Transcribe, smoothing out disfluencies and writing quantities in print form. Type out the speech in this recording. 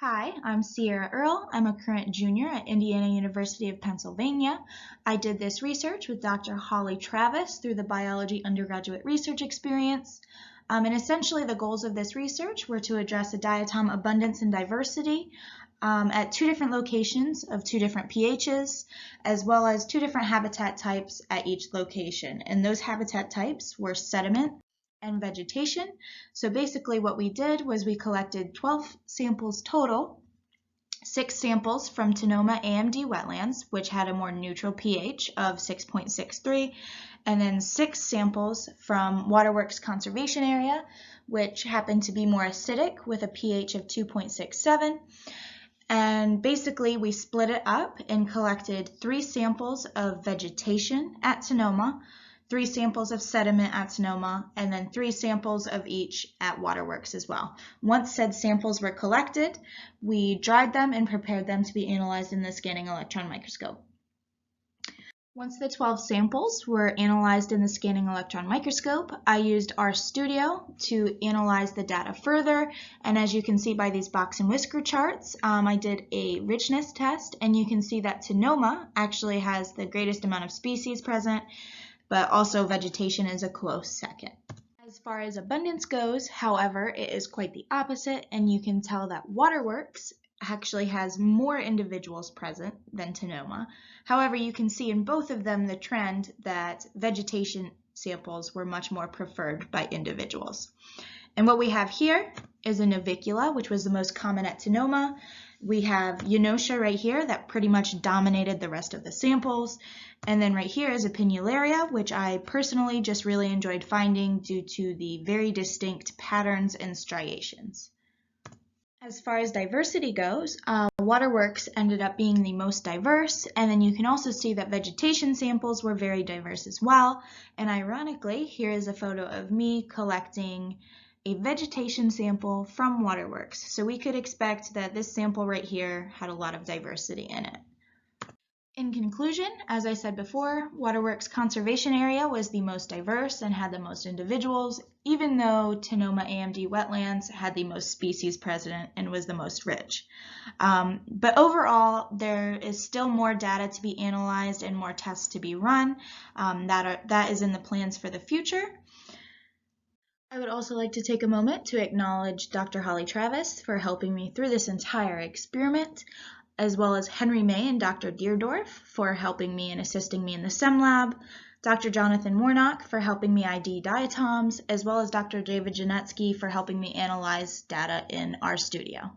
Hi, I'm Sierra Earle. I'm a current junior at Indiana University of Pennsylvania. I did this research with Dr. Holly Travis through the biology undergraduate research experience. And essentially the goals of this research were to address the diatom abundance and diversity at two different locations of two different pHs, as well as two different habitat types at each location. And those habitat types were sediment and vegetation. So basically what we did was we collected 12 samples total, 6 samples from Tanoma AMD Wetlands, which had a more neutral pH of 6.63, and then 6 samples from Waterworks Conservation Area, which happened to be more acidic with a pH of 2.67. And basically we split it up and collected 3 samples of vegetation at Tanoma, 3 samples of sediment at Tanoma, and then 3 samples of each at Waterworks as well. Once said samples were collected, we dried them and prepared them to be analyzed in the scanning electron microscope. Once the 12 samples were analyzed in the scanning electron microscope, I used RStudio to analyze the data further, and as you can see by these box and whisker charts, I did a richness test, and you can see that Tanoma actually has the greatest amount of species present, but also vegetation is a close second. As far as abundance goes, however, it is quite the opposite, and you can tell that Waterworks actually has more individuals present than Tanoma. However, you can see in both of them the trend that vegetation samples were much more preferred by individuals. And what we have here is a navicula, which was the most common at Tanoma. We have Eunotia right here that pretty much dominated the rest of the samples. And then right here is a Pinularia, which I personally just really enjoyed finding due to the very distinct patterns and striations. As far as diversity goes, Waterworks ended up being the most diverse, and then you can also see that vegetation samples were very diverse as well. And ironically, here is a photo of me collecting a vegetation sample from Waterworks. So we could expect that this sample right here had a lot of diversity in it. In conclusion, as I said before, Waterworks Conservation Area was the most diverse and had the most individuals, even though Tanoma AMD Wetlands had the most species present and was the most rich. But overall, there is still more data to be analyzed and more tests to be run. That is in the plans for the future. I would also like to take a moment to acknowledge Dr. Holly Travis for helping me through this entire experiment, as well as Henry May and Dr. Deerdorf for helping me and assisting me in the SEM lab, Dr. Jonathan Warnock for helping me ID diatoms, as well as Dr. David Janetsky for helping me analyze data in RStudio.